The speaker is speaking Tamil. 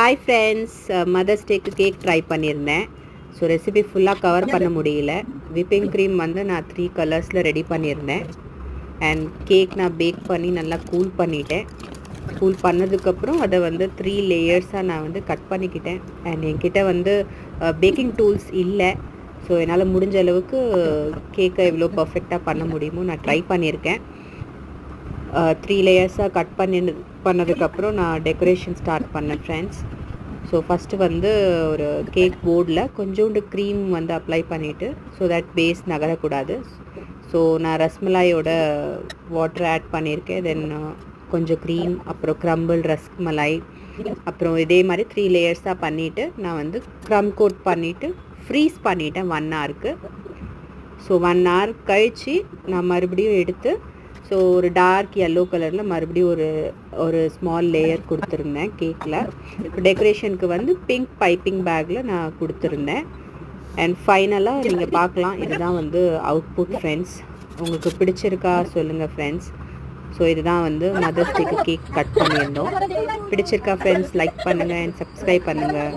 ஹாய் ஃப்ரெண்ட்ஸ், மதர்ஸ் டேக்கு கேக் ட்ரை பண்ணியிருந்தேன். ஸோ ரெசிபி ஃபுல்லாக கவர் பண்ண முடியல. விப்பிங் க்ரீம் வந்து நான் 3 கலர்ஸில் ரெடி பண்ணியிருந்தேன். அண்ட் கேக் நான் பேக் பண்ணி நல்லா கூல் பண்ணிட்டேன். கூல் பண்ணதுக்கப்புறம் அதை வந்து 3 லேயர்ஸாக நான் வந்து கட் பண்ணிக்கிட்டேன். அண்ட் என்கிட்ட வந்து பேக்கிங் டூல்ஸ் இல்லை. ஸோ என்னால் முடிஞ்ச அளவுக்கு கேக்கை எவ்வளோ பர்ஃபெக்டாக பண்ண முடியுமோ நான் ட்ரை பண்ணியிருக்கேன். 3 லேயர்ஸாக கட் பண்ணதுக்கப்புறம் நான் டெக்கரேஷன் ஸ்டார்ட் பண்ணேன் ஃப்ரெண்ட்ஸ். ஸோ ஃபஸ்ட்டு வந்து ஒரு கேக் போர்டில் கொஞ்சோண்டு க்ரீம் வந்து அப்ளை பண்ணிவிட்டு, ஸோ தட் பேஸ் நகரக்கூடாது. ஸோ நான் ரஸ்மலாயோட வாட்டர் ஆட் பண்ணியிருக்கேன். தென் கொஞ்சம் க்ரீம், அப்புறம் க்ரம்பிள் ரஸ்க் மலாய், அப்புறம் இதே மாதிரி 3 லேயர்ஸாக பண்ணிவிட்டு நான் வந்து க்ரம் கோட் பண்ணிவிட்டு ஃப்ரீஸ் பண்ணிட்டேன் 1 ஹவருக்கு. ஸோ 1 ஹவர் கழித்து நான் மறுபடியும் எடுத்து, ஸோ ஒரு டார்க் எல்லோ கலரில் மறுபடியும் ஒரு ஸ்மால் லேயர் கொடுத்துருந்தேன் கேக்கில். டெக்கரேஷனுக்கு வந்து பிங்க் பைப்பிங் பேக்கில் நான் கொடுத்துருந்தேன். அண்ட் ஃபைனலாக நீங்கள் பார்க்கலாம், இதுதான் வந்து அவுட்புட் ஃப்ரெண்ட்ஸ். உங்களுக்கு பிடிச்சிருக்கா சொல்லுங்கள் ஃப்ரெண்ட்ஸ். ஸோ இதுதான் வந்து மதர்ஸ் டேக்கு கேக் கட் பண்ணியிருந்தோம். பிடிச்சிருக்கா ஃப்ரெண்ட்ஸ்? லைக் பண்ணுங்கள் அண்ட் சப்ஸ்கிரைப் பண்ணுங்கள்.